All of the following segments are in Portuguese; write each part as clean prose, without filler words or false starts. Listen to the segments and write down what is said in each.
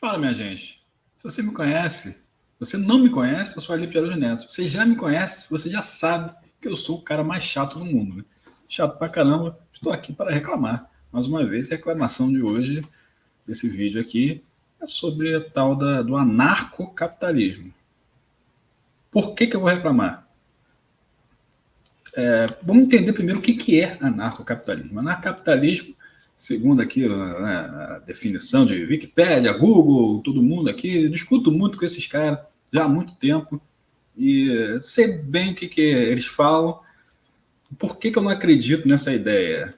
Fala, minha gente. Se você me conhece, se você não me conhece, eu sou Alípio Araújo Neto. Você já me conhece, você já sabe que eu sou o cara mais chato do mundo. Né? Chato pra caramba, estou aqui para reclamar. Mais uma vez, a reclamação de hoje, desse vídeo aqui, é sobre a tal do anarcocapitalismo. Por que eu vou reclamar? Vamos entender primeiro o que é anarcocapitalismo. Anarcocapitalismo, segundo aqui a definição de Wikipédia, Google, todo mundo aqui, discuto muito com esses caras já há muito tempo e sei bem o que eles falam. Por que eu não acredito nessa ideia?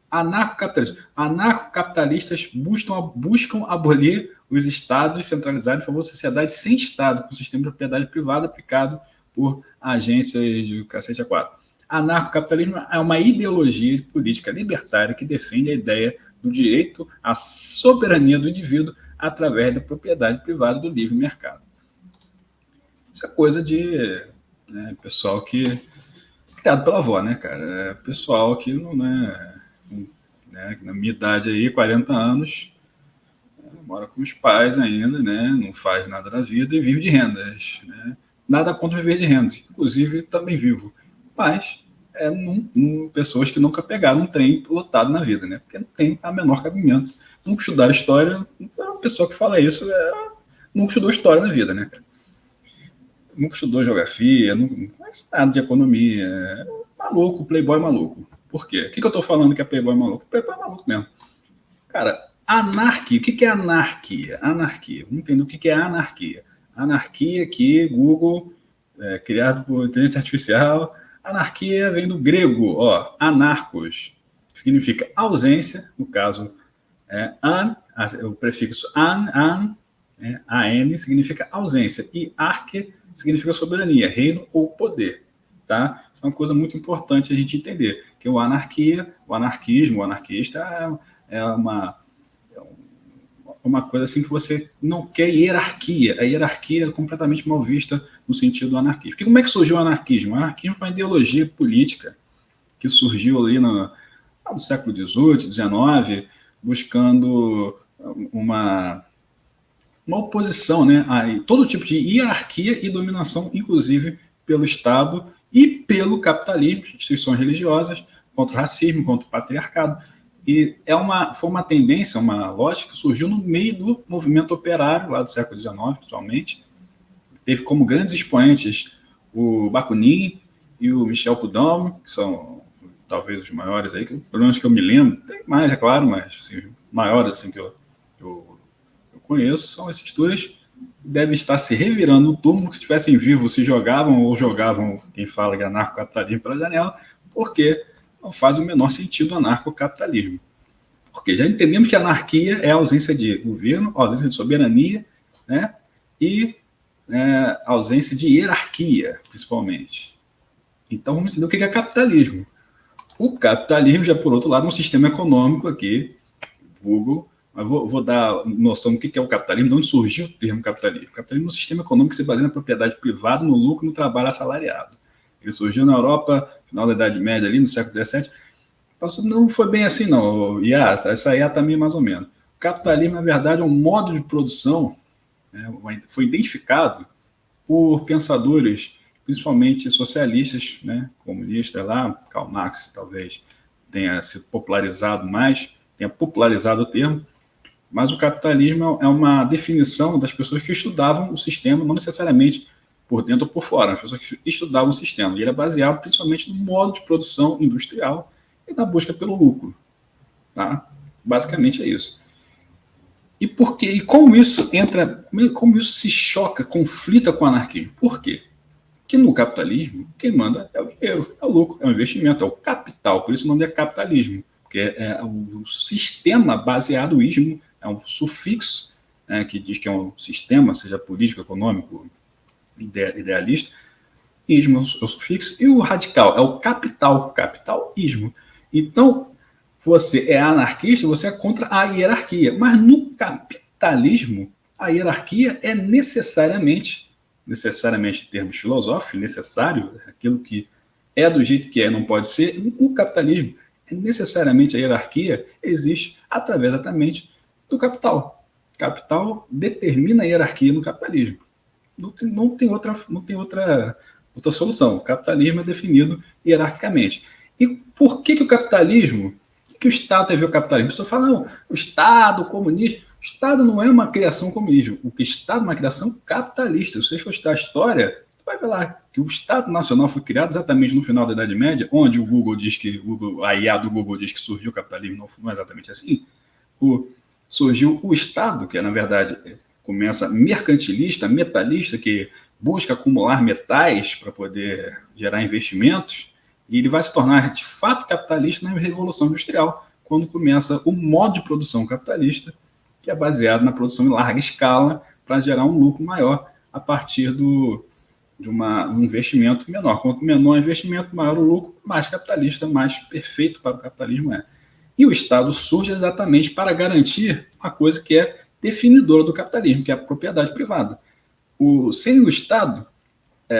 Anarcocapitalistas buscam abolir os estados centralizados em favor da sociedade sem estado, com o sistema de propriedade privada aplicado por agências de cacete A4. Anarcocapitalismo é uma ideologia política libertária que defende a ideia do direito à soberania do indivíduo através da propriedade privada do livre mercado. Isso é coisa de pessoal que criado pela avó, né, cara? É pessoal que não é, na minha idade aí, 40 anos, mora com os pais ainda, né? Não faz nada na vida e vive de rendas, né? Nada contra viver de rendas, inclusive também vivo, mas pessoas que nunca pegaram um trem lotado na vida, né? Porque não tem a menor cabimento. Nunca estudaram história, a pessoa que fala isso nunca estudou história na vida, né? Nunca estudou geografia, não faz nada de economia. É maluco, playboy maluco. Por quê? O que eu tô falando que é playboy maluco? Playboy maluco mesmo. Cara, anarquia. O que é anarquia? Anarquia. Vamos entender o que é anarquia. Anarquia que Google, criado por inteligência artificial. Anarquia vem do grego, anarcos. Significa ausência, no caso, o prefixo an, significa ausência. E arque significa soberania, reino ou poder. Tá? Isso é uma coisa muito importante a gente entender, que o anarquismo, o anarquista é uma coisa assim que você não quer hierarquia. A hierarquia é completamente mal vista no sentido do anarquismo. Porque como é que surgiu o anarquismo? O anarquismo foi uma ideologia política que surgiu ali no século XVIII, XIX, buscando uma oposição, né, a todo tipo de hierarquia e dominação, inclusive pelo Estado e pelo capitalismo, instituições religiosas, contra o racismo, contra o patriarcado. E foi uma tendência, uma lógica que surgiu no meio do movimento operário, lá do século XIX, principalmente. Teve como grandes expoentes o Bakunin e o Michel Proudhon, que são talvez os maiores aí, pelo menos que eu me lembro. Tem mais, é claro, mas assim, maiores assim, que eu conheço, são esses dois, devem estar se revirando no túmulo, que se estivessem vivos, se jogavam quem fala de anarcocapitalismo pela janela, porque não faz o menor sentido o anarcocapitalismo. Porque já entendemos que a anarquia é a ausência de governo, a ausência de soberania, né? E a ausência de hierarquia, principalmente. Então vamos entender o que é capitalismo. O capitalismo, já por outro lado, é um sistema econômico aqui, Google. Mas vou dar noção do que é o capitalismo, de onde surgiu o termo capitalismo. O capitalismo é um sistema econômico que se baseia na propriedade privada, no lucro e no trabalho assalariado. Ele surgiu na Europa, no final da Idade Média, ali no século XVII. Então, não foi bem assim, não. Essa aí também mais ou menos. O capitalismo, na verdade, é um modo de produção, foi identificado por pensadores, principalmente socialistas, né, comunistas lá, Karl Marx talvez tenha sido popularizado o termo. Mas o capitalismo é uma definição das pessoas que estudavam o sistema, não necessariamente por dentro ou por fora, as pessoas que estudavam o sistema. E ele é baseado principalmente no modo de produção industrial e na busca pelo lucro. Tá? Basicamente é isso. E como isso se choca, conflita com o anarquismo? Por quê? Porque no capitalismo, quem manda é o dinheiro, é o lucro, é o investimento, é o capital. Por isso o nome é capitalismo, porque é o sistema baseado, ismo, é um sufixo, que diz que é um sistema, seja político, econômico, idealista. Ismo é o sufixo. E o radical é o capitalismo. Então, você é anarquista, você é contra a hierarquia. Mas no capitalismo, a hierarquia é necessariamente em termos filosóficos, necessário, aquilo que é do jeito que é, não pode ser. No capitalismo, necessariamente a hierarquia existe através exatamente do capital. Capital determina a hierarquia no capitalismo. Não tem outra solução. O capitalismo é definido hierarquicamente. E por que o capitalismo, que o Estado teve o capitalismo? A pessoa fala, não, o Estado, o comunismo. O Estado não é uma criação comunismo. O Estado é uma criação capitalista. Se você for estudar a história, você vai ver lá que o Estado Nacional foi criado exatamente no final da Idade Média, onde o Google diz que, a IA do Google diz que surgiu o capitalismo, não é exatamente assim. Surgiu o Estado, que na verdade começa mercantilista, metalista, que busca acumular metais para poder gerar investimentos, e ele vai se tornar de fato capitalista na Revolução Industrial, quando começa o modo de produção capitalista, que é baseado na produção em larga escala para gerar um lucro maior a partir de um investimento menor. Quanto menor o investimento, maior o lucro, mais capitalista, mais perfeito para o capitalismo é. E o Estado surge exatamente para garantir uma coisa que é definidora do capitalismo, que é a propriedade privada. Sem o Estado,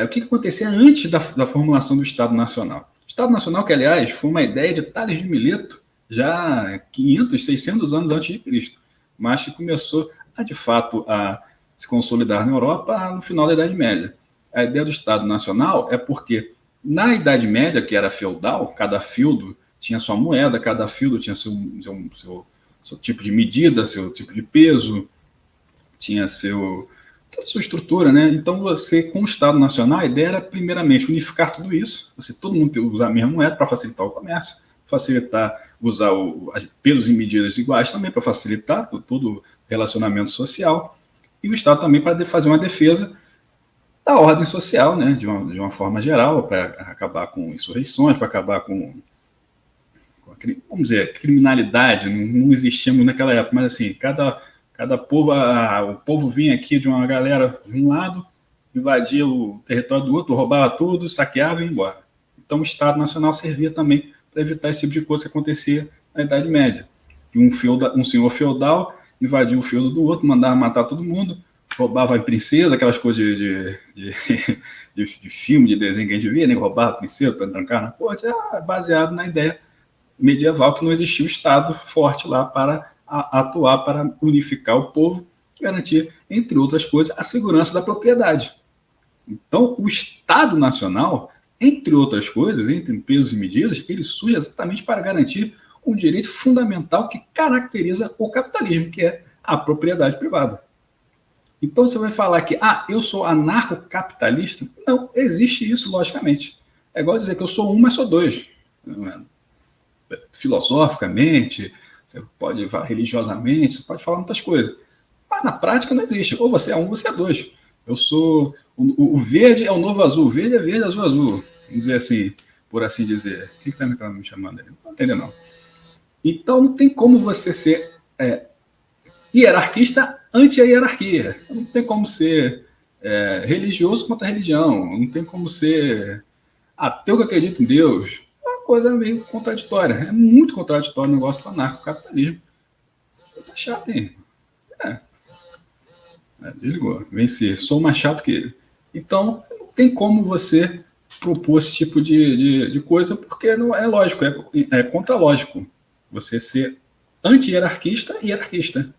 o que acontecia antes da formulação do Estado Nacional? O Estado Nacional, que aliás foi uma ideia de Tales de Mileto, já 500, 600 anos antes de Cristo, mas que começou, de fato, a se consolidar na Europa no final da Idade Média. A ideia do Estado Nacional é porque, na Idade Média, que era feudal, cada feudo tinha sua moeda, cada feudo tinha seu tipo de medida, seu tipo de peso, tinha toda a sua estrutura, né? Então, você, com o Estado Nacional, a ideia era, primeiramente, unificar tudo isso, todo mundo usar a mesma moeda para facilitar o comércio, facilitar, usar pesos e medidas iguais também para facilitar todo o relacionamento social, e o Estado também para fazer uma defesa da ordem social, né? De uma forma geral, para acabar com insurreições, para acabar com vamos dizer, criminalidade, não existia muito naquela época, mas assim, cada povo, o povo vinha aqui de uma galera de um lado, invadia o território do outro, roubava tudo, saqueava e ia embora. Então o Estado Nacional servia também para evitar esse tipo de coisa que acontecia na Idade Média. Um senhor feudal invadia o feudo do outro, mandava matar todo mundo, roubava a princesa, aquelas coisas de filme, de desenho que a gente via, né? Roubava a princesa para trancar na corte, baseado na ideia medieval que não existia o Estado forte lá para atuar, para unificar o povo, garantir, entre outras coisas, a segurança da propriedade. Então, o Estado Nacional, entre outras coisas, entre pesos e medidas, ele surge exatamente para garantir um direito fundamental que caracteriza o capitalismo, que é a propriedade privada. Então, você vai falar que, eu sou anarcocapitalista? Não, existe isso, logicamente. É igual dizer que eu sou um, mas sou dois. Filosoficamente, você pode religiosamente, você pode falar muitas coisas. Mas na prática não existe. Ou você é um, ou você é dois. Eu sou... O verde é o novo azul. O verde é verde, azul é azul. Vamos dizer assim, por assim dizer. Quem está me chamando aí? Não estou entendendo, não. Então não tem como você ser hierarquista ante a hierarquia. Não tem como ser religioso contra a religião. Não tem como ser ateu que acredita em Deus. Coisa meio contraditória. É muito contraditório o negócio do anarcocapitalismo. Tá chato, hein? Desligou. Vencer. Sou mais chato que ele. Então, não tem como você propor esse tipo de coisa, porque não é lógico, é contralógico. Você ser anti-hierarquista e hierarquista.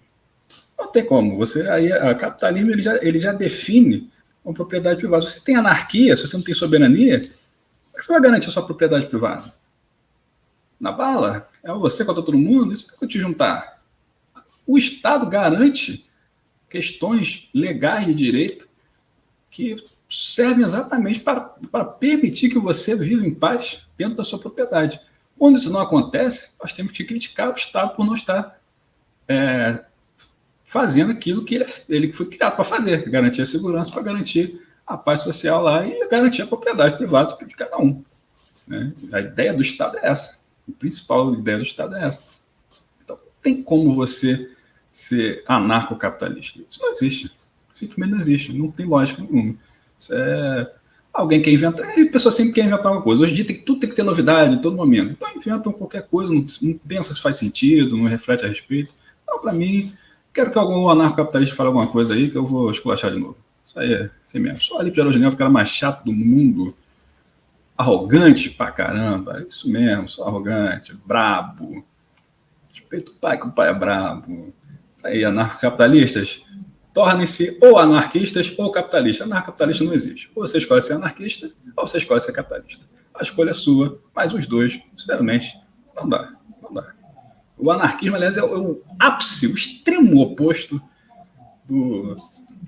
Não tem como. O capitalismo ele já define uma propriedade privada. Se você tem anarquia, se você não tem soberania, como é que você vai garantir a sua propriedade privada? Na bala? É você contra todo mundo? Isso tem que te juntar. O Estado garante questões legais de direito que servem exatamente para permitir que você viva em paz dentro da sua propriedade. Quando isso não acontece, nós temos que criticar o Estado por não estar fazendo aquilo que ele foi criado para fazer, garantir a segurança, para garantir a paz social lá e garantir a propriedade privada de cada um. Né? A ideia do Estado é essa. A principal ideia do Estado é essa. Então, não tem como você ser anarcocapitalista. Isso não existe. Simplesmente não existe. Não tem lógica nenhuma. Isso é... Alguém quer inventar... A pessoa sempre quer inventar uma coisa. Hoje em dia tudo tem que ter novidade em todo momento. Então inventam qualquer coisa, não pensa se faz sentido, não reflete a respeito. Então, para mim, quero que algum anarcocapitalista fale alguma coisa aí que eu vou esculachar de novo. Isso aí é assim mesmo. Só ali Pierre Neto, o cara mais chato do mundo. Arrogante pra caramba, isso mesmo, só arrogante, brabo. Respeita o pai, que o pai é brabo. Isso aí, anarcocapitalistas, tornem-se ou anarquistas ou capitalistas. Anarcocapitalista não existe. Ou você escolhe ser anarquista, ou você escolhe ser capitalista. A escolha é sua, mas os dois, sinceramente, não dá. Não dá. O anarquismo, aliás, é o ápice, o extremo oposto do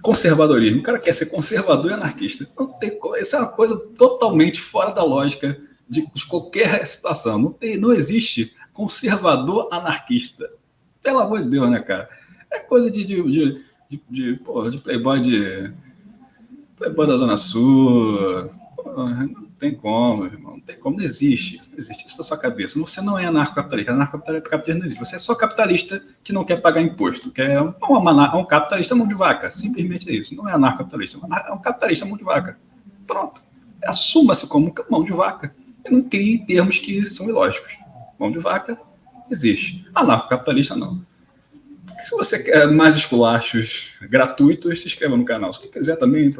conservadorismo. O cara quer ser conservador e anarquista. Não tem, isso é uma coisa totalmente fora da lógica de qualquer situação. Não existe conservador anarquista. Pelo amor de Deus, né, cara? É coisa de playboy da Zona Sul. Porra, não tem como, irmão. Não tem como, não existe. Não existe isso na sua cabeça. Você não é anarcocapitalista. Anarcocapitalista não existe. Você é só capitalista que não quer pagar imposto. Que é um capitalista mão de vaca. Simplesmente é isso. Não é anarcocapitalista. É um capitalista mão de vaca. Pronto. Assuma-se como mão de vaca. E não crie termos que são ilógicos. Mão de vaca existe. Anarcocapitalista não. Se você quer mais esculachos gratuitos, se inscreva no canal. Se você quiser também,